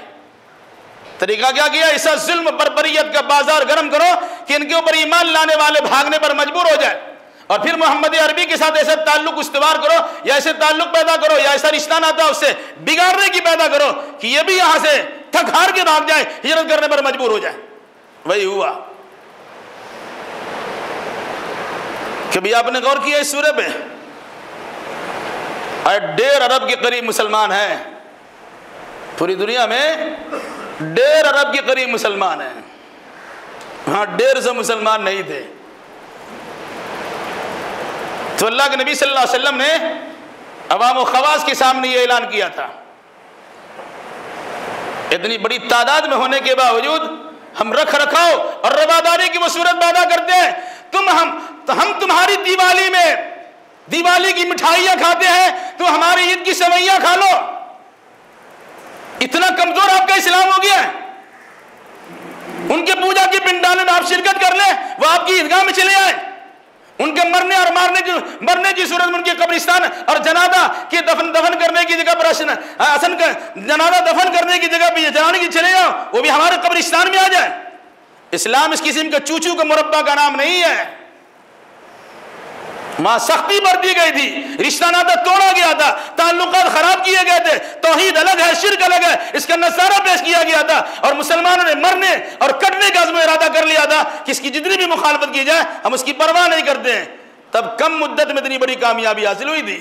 طریقہ کیا کیا؟ ایسا ظلم بربریت کا بازار گرم کرو کہ ان کے اوپر ایمان لانے والے بھاگنے پر مجبور ہو جائے، اور پھر محمد عربی کے ساتھ ایسا تعلق استوار کرو، یا ایسے تعلق پیدا کرو، یا ایسا رشتہ ناتا اس سے بگاڑنے کی پیدا کرو کہ یہ بھی یہاں سے تھک ہار کے بھاگ جائے، ہجرت کرنے پر مجبور ہو جائے۔ وہی ہوا۔ کبھی آپ نے غور کیا اس سورہ پہ؟ 1.5 ارب کے قریب مسلمان ہیں پوری دنیا میں، 1.5 ارب کے قریب مسلمان ہیں، ہاں 150 مسلمان نہیں تھے۔ تو اللہ کے نبی صلی اللہ علیہ وسلم نے عوام و خواص کے سامنے یہ اعلان کیا تھا، اتنی بڑی تعداد میں ہونے کے باوجود ہم رکھ رکھاؤ اور رواداری کی وہ صورت پیدا کرتے ہیں۔ ہم تمہاری دیوالی کی مٹھائیاں کھاتے ہیں، تو ہماری عید کی سوئیاں کھا لو۔ اتنا کمزور آپ کا اسلام ہو گیا ہے۔ ان کے پوجا کی پنڈالوں میں آپ شرکت کر لیں، وہ آپ کی عیدگاہ میں چلے آئے، ان کے مرنے اور مرنے کی صورت میں ان کے قبرستان اور جنازہ کے دفن کرنے کی جگہ پر جنازہ دفن کرنے کی جگہ پہ جلانے کی چلے جاؤ، وہ بھی ہمارے قبرستان میں آ جائے۔ اسلام اس قسم کے چوچو کا مربع کا نام نہیں ہے۔ وہاں سختی برتی گئی تھی، رشتہ ناتا توڑا گیا تھا، تعلقات خراب کیے گئے تھے، توحید الگ ہے، شرک الگ ہے، اس کا نظارہ پیش کیا گیا تھا، اور مسلمانوں نے مرنے اور کٹنے کا عزم و ارادہ کر لیا تھا کہ اس کی جتنی بھی مخالفت کی جائے ہم اس کی پرواہ نہیں کرتے ہیں۔ تب کم مدت میں اتنی بڑی کامیابی حاصل ہوئی تھی۔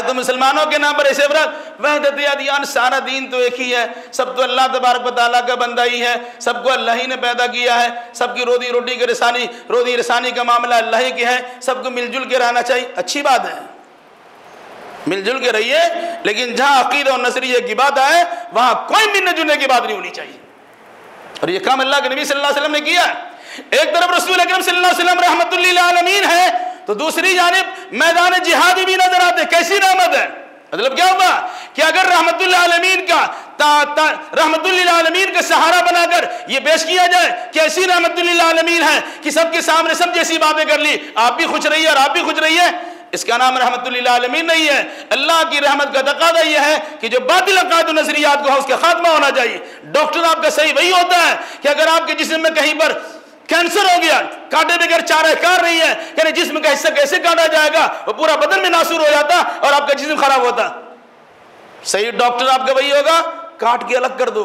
تو مسلمانوں کے نام پر ایسے وحدت ادیان، سارا دین تو ایک ہی ہے، سب تو اللہ تبارک و تعالیٰ کا بندہ ہی ہے، سب کو اللہ ہی نے پیدا کیا ہے، سب کی روٹی کی رسانی کا معاملہ اللہ ہی کے ہے، سب کو مل جل کے رہنا چاہیے۔ اچھی بات ہے، مل جل کے رہیے، لیکن جہاں عقیدہ اور نظریے کی بات آئے وہاں کوئی ملنے جلنے کی بات نہیں ہونی چاہیے۔ اور یہ کام اللہ کے نبی صلی اللہ علیہ وسلم نے کیا ہے۔ ایک طرف رسول اکرم صلی اللہ علیہ وسلم رحمت للعالمین ہے تو دوسری جانب میدان جہاد بھی نظر آتے. کیسی رحمت ہے؟ مطلب کیا ہوگا کہ اگر رحمت للعالمین کا سہارا بنا کر یہ پیش کیا جائے کہ ایسی رحمت للعالمین ہے کہ سب کے سامنے سب جیسی باتیں کر لی, آپ بھی خوش رہیے اور آپ بھی خوش رہیے, اس کا نام رحمت للعالمین نہیں ہے. اللہ کی رحمت کا تقاضا یہ ہے کہ جو باطل عقائد و نظریات کو ہے اس کا خاتمہ ہونا چاہیے. ڈاکٹر آپ کا صحیح وہی ہوتا ہے کہ اگر آپ کے جسم میں کہیں پر کینسر ہو گیا, کاٹے بغیر چارہ کار نہیں ہے, یعنی جسم کا حصہ کیسے کاٹا جائے گا, وہ پورا بدن میں ناسور ہو جاتا اور آپ کا جسم خراب ہوتا. صحیح ڈاکٹر آپ کا وہی ہوگا, کاٹ کے الگ کر دو,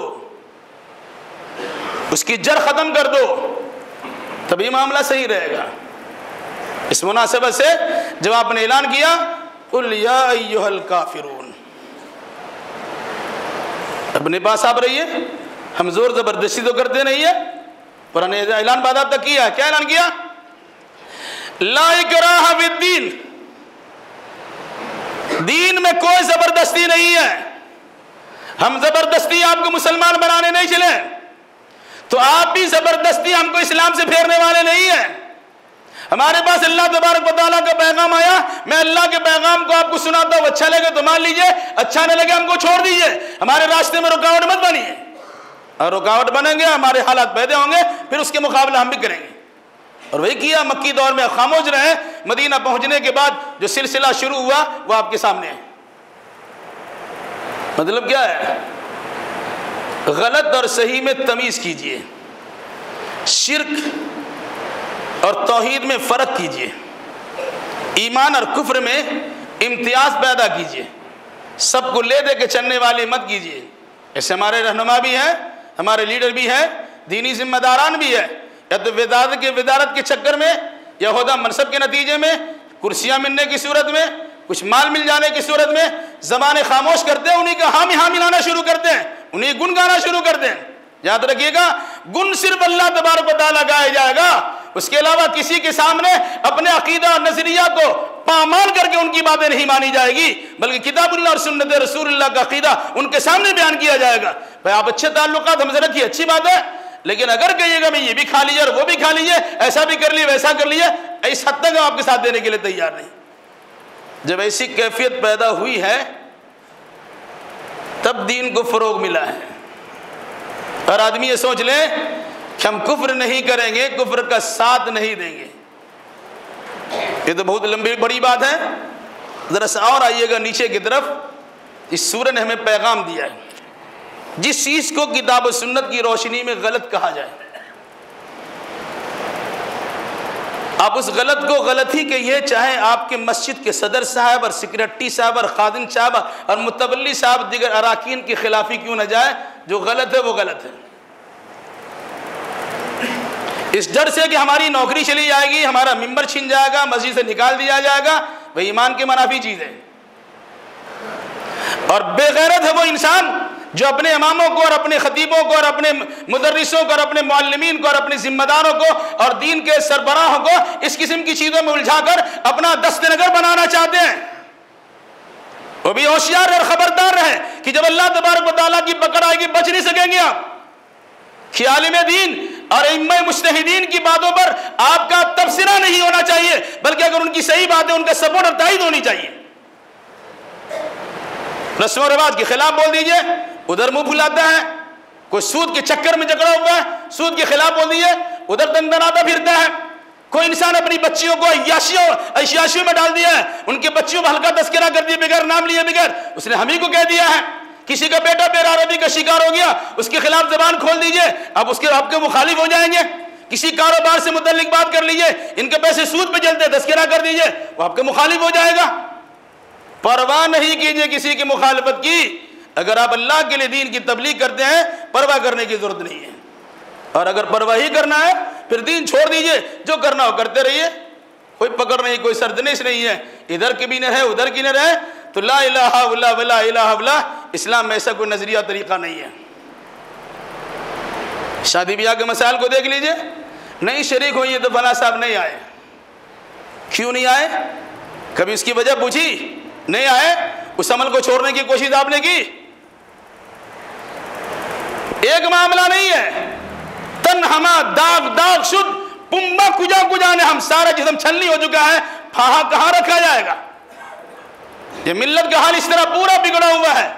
اس کی جڑ ختم کر دو, تبھی معاملہ صحیح رہے گا. اس مناسبت سے جب آپ نے اعلان کیا قل یا ایھا الکافرون, اپنے پاس آپ رہیے, ہم زور زبردستی تو کرتے نہیں ہے. قرآن نے اعلان باضابطہ کیا, کیا اعلان کیا؟ لا اکراہ فی الدین, دین میں کوئی زبردستی نہیں ہے. ہم زبردستی آپ کو مسلمان بنانے نہیں چلے, تو آپ بھی زبردستی ہم کو اسلام سے پھیرنے والے نہیں ہیں. ہمارے پاس اللہ تبارک و تعالیٰ کا پیغام آیا, میں اللہ کے پیغام کو آپ کو سناتا ہوں, اچھا لگے تو مان لیجئے, اچھا نہ لگے ہم کو چھوڑ دیجئے. ہمارے راستے میں رکاوٹ مت بنیے, اور رکاوٹ بنیں گے ہمارے حالات پیدا ہوں گے, پھر اس کے مقابلہ ہم بھی کریں گے. اور وہی کیا مکی دور میں, خاموش رہے. مدینہ پہنچنے کے بعد جو سلسلہ شروع ہوا وہ آپ کے سامنے ہے. مطلب کیا ہے؟ غلط اور صحیح میں تمیز کیجئے, شرک اور توحید میں فرق کیجئے, ایمان اور کفر میں امتیاز پیدا کیجئے, سب کو لے دے کے چلنے والے مت کیجئے. ایسے ہمارے رہنما بھی ہیں, ہمارے لیڈر بھی ہیں, دینی ذمہ داران بھی ہے. یا تو ودارت کے چکر میں, یا عہدہ منصب کے نتیجے میں, کرسیاں ملنے کی صورت میں, کچھ مال مل جانے کی صورت میں زبانیں خاموش کرتے ہیں, انہیں کا حامی حامی لانا شروع کرتے ہیں, انہیں گن گانا شروع کرتے ہیں. یاد رکھیے گا, گن صرف اللہ تبارک و تعالیٰ گایا جائے گا, اس کے علاوہ کسی کے سامنے اپنے عقیدہ اور نظریہ کو پامال کر کے ان کی باتیں نہیں مانی جائے گی, بلکہ کتاب اللہ اور سنت رسول اللہ کا عقیدہ ان کے سامنے بیان کیا جائے گا. بھائی آپ اچھے تعلقات ہم سے رکھیے, اچھی بات ہے, لیکن اگر کہیے گا میں یہ بھی کھا لیجیے اور وہ بھی کھا لیجیے, ایسا بھی کر لیے ویسا کر لیے, اس حد تک ہم آپ کے ساتھ دینے کے لیے تیار نہیں. جب ایسی کیفیت پیدا ہوئی ہے تب دین کو فروغ ملا ہے. اور آدمی یہ سوچ لے کہ ہم کفر نہیں کریں گے, کفر کا ساتھ نہیں دیں گے, یہ تو بہت لمبی بڑی بات ہے. ذرا سا اور آئیے گا نیچے کی طرف. اس سورہ نے ہمیں پیغام دیا ہے, جس چیز کو کتاب و سنت کی روشنی میں غلط کہا جائے, آپ اس غلط کو غلط ہی کہیے, چاہے آپ کے مسجد کے صدر صاحب اور سیکرٹری صاحب اور خادم صاحب اور متولی صاحب دیگر اراکین کی خلافی کیوں نہ جائے. جو غلط ہے وہ غلط ہے. اس ڈر سے کہ ہماری نوکری چلی جائے گی, ہمارا ممبر چھن جائے گا, مسجد سے نکال دیا جائے گا, وہ ایمان کے منافی چیز ہے. اور بے غیرت ہے وہ انسان جو اپنے اماموں کو اور اپنے خطیبوں کو اور اپنے مدرسوں کو اور اپنے معلمین کو اور اپنے ذمہ داروں کو اور دین کے سربراہوں کو اس قسم کی چیزوں میں الجھا کر اپنا دست نگر بنانا چاہتے ہیں. وہ بھی ہوشیار اور خبردار رہے کہ جب اللہ تبارک و تعالیٰ کی پکڑ آئے گی بچ نہیں سکیں گے آپ. کہ عالم دین اور ائمہ مجتہدین کی باتوں پر آپ کا تبصرہ نہیں ہونا چاہیے, بلکہ اگر ان کی صحیح بات ہے ان کا سپورٹ اور تائید ہونی چاہیے. رسم و رواج کے خلاف بول دیجئے, ادھر منہ پھلاتا ہے. کوئی سود کے چکر میں جکڑا ہوا ہے, سود کے خلاف بول دیجئے, ادھر دندناتا پھرتا ہے. کوئی انسان اپنی بچیوں کو عیاشیوں میں ڈال دیا ہے, ان کے بچیوں کو ہلکا تذکرہ کر دیا بغیر نام لیے بغیر, اس نے ہم ہی کو کہہ دیا ہے. کسی کا بیٹا بے عربی کا شکار ہو گیا, اس کے خلاف زبان کھول دیجئے, اب اس کے آپ کے مخالف ہو جائیں گے. کسی کاروبار سے متعلق بات کر لیجئے, ان کے پیسے سود پہ چلتے, تذکرہ کر دیجئے, وہ آپ کے مخالف ہو جائے گا. پرواہ نہیں کیجئے کسی کی مخالفت کی. اگر آپ اللہ کے لیے دین کی تبلیغ کرتے ہیں پرواہ کرنے کی ضرورت نہیں ہے, اور اگر پرواہ ہی کرنا ہے پھر دین چھوڑ دیجئے, جو کرنا ہو کرتے رہیے. کوئی پکڑ نہیں, کوئی سردنش نہیں ہے, ادھر کی بھی نہ رہے ادھر کی نہ رہے. تو لا الہ الا ولا الہ الا, اسلام میں ایسا کوئی نظریہ طریقہ نہیں ہے. شادی بیاہ کے مسائل کو دیکھ لیجئے, نہیں شریک ہوئیے تو فلاں صاحب نہیں آئے. کیوں نہیں آئے؟ کبھی اس کی وجہ پوچھی؟ نہیں آئے. اس عمل کو چھوڑنے کی کوشش آپ نے کی؟ ایک معاملہ نہیں ہے, تن ہما داغ داغ شد پمبا کجا کجا نے ہم سارا جسم چھلنی ہو چکا ہے، پھاہا کہاں رکھا جائے گا؟ یہ ملت کا حال اس طرح پورا بگڑا ہوا ہے،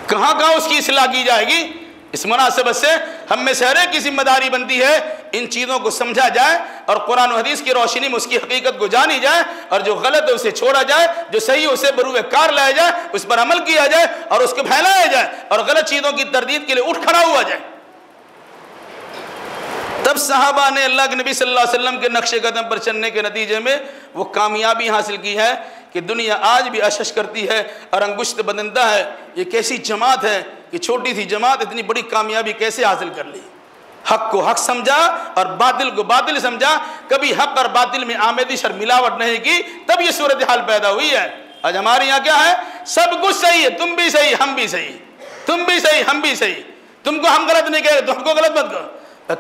کہاں کہاں اس کی اصلاح کی جائے گی؟ اس مناسبت سے ہم میں سے ہر ایک کی ذمہ داری بنتی ہے ان چیزوں کو سمجھا جائے اور قرآن و حدیث کی روشنی میں اس کی حقیقت کو جانی جائے، اور جو غلط ہے اسے چھوڑا جائے، جو صحیح ہے اسے بروئے کار لایا جائے، اس پر عمل کیا جائے اور اس کو پھیلایا جائے اور غلط چیزوں کی تردید کے لیے اٹھ کھڑا ہوا جائے۔ تب صحابہ نے اللہ کے نبی صلی اللہ علیہ وسلم کے نقش قدم پر چلنے کے نتیجے میں وہ کامیابی حاصل کی ہے کہ دنیا آج بھی اشش کرتی ہے اور انگشت بدندہ ہے۔ یہ کیسی جماعت ہے کہ چھوٹی سی جماعت اتنی بڑی کامیابی کیسے حاصل کر لی؟ حق کو حق سمجھا اور باطل کو باطل سمجھا، کبھی حق اور باطل میں آمیزش اور ملاوٹ نہیں کی، تب یہ صورتحال پیدا ہوئی ہے۔ آج ہمارے یہاں کیا ہے؟ سب کچھ صحیح ہے، تم بھی صحیح ہم بھی صحیح، تم بھی صحیح ہم بھی صحیح، تم کو ہم غلط نہیں کہے تو ہم کو غلط مت کرو۔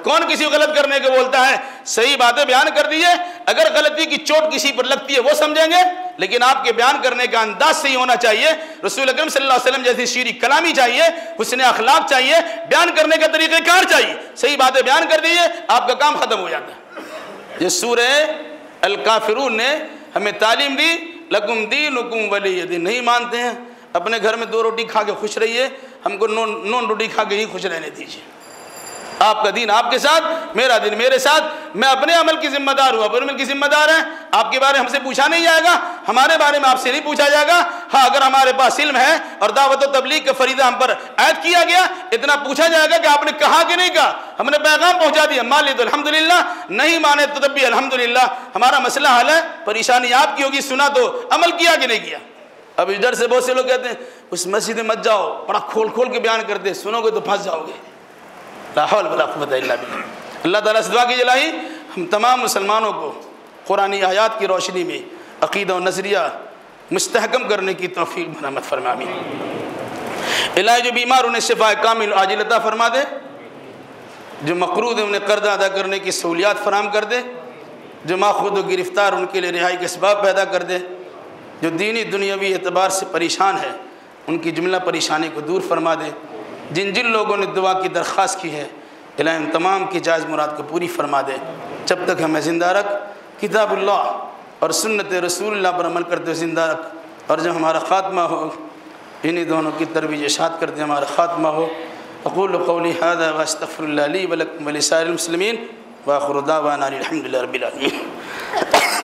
کون کسی کو غلط کرنے کو بولتا ہے؟ صحیح باتیں بیان کر دیجئے، اگر غلطی کی چوٹ کسی پر لگتی ہے وہ سمجھیں گے، لیکن آپ کے بیان کرنے کا انداز صحیح ہونا چاہیے، رسول اکرم صلی اللہ علیہ وسلم جیسی شیریں کلامی چاہیے، حسن اخلاق چاہیے، بیان کرنے کا طریقہ کار چاہیے، صحیح باتیں بیان کر دیجئے، آپ کا کام ختم ہو جاتا ہے۔ یہ سورہ الکافرون نے ہمیں تعلیم دی، لکم دینکم ولی دین۔ نہیں مانتے ہیں، اپنے گھر میں 2 روٹی کھا کے خوش رہیے، ہم کو نون روٹی کھا کے ہی خوش رہنے دیجیے۔ آپ کا دین آپ کے ساتھ، میرا دین میرے ساتھ، میں اپنے عمل کی ذمہ دار ہوں، اپنے عمل کی ذمہ دار ہیں، آپ کے بارے میں ہم سے پوچھا نہیں جائے گا، ہمارے بارے میں آپ سے نہیں پوچھا جائے گا۔ ہاں اگر ہمارے پاس علم ہے اور دعوت و تبلیغ کا فریضہ ہم پر عائد کیا گیا، اتنا پوچھا جائے گا کہ آپ نے کہا کہ نہیں کہا، ہم نے پیغام پہنچا دیا، مان لی تو الحمدللہ، نہیں مانے تو تب بھی الحمدللہ، ہمارا مسئلہ حل ہے۔ پریشانی آپ کی ہوگی، سنا تو عمل کیا کہ نہیں کیا؟ اب ادھر سے بہت سے لوگ کہتے ہیں اس مسجد میں مت جاؤ، بڑا کھول کھول کے بیان کرتے، سنو گے تو پھنس جاؤ گے۔ لا حول ولا قوت الا باللہ۔ اللہ تعالیٰ سے دعا کی الہی ہم تمام مسلمانوں کو قرآنی آیات کی روشنی میں عقیدہ و نظریہ مستحکم کرنے کی توفیق مرحمت فرما۔ آمین۔ الہی جو بیمار انہیں شفا کامل عاجل عطا فرما دے، جو مقروض ہیں انہیں قرض ادا کرنے کی سہولیات فراہم کر دے، جو ماخوذ و گرفتار ان کے لیے رہائی کے اسباب پیدا کر دے، جو دینی دنیاوی اعتبار سے پریشان ہے ان کی جملہ پریشانی کو دور فرما دے۔ جن جن لوگوں نے دعا کی درخواست کی ہے الہی ان تمام کی جائز مراد کو پوری فرما دے۔ جب تک ہمیں زندہ رکھ، کتاب اللہ اور سنت رسول اللہ پر عمل کرتے ہوئے زندہ رکھ، اور جب ہمارا خاتمہ ہو انہی دونوں کی ترویج اشاعت کرتے ہمارا خاتمہ ہو۔ اقول قولی ھذا واستغفر اللہ لی ولکم ولسائر المسلمین، وآخر دعوانا الحمد للہ رب العالمین۔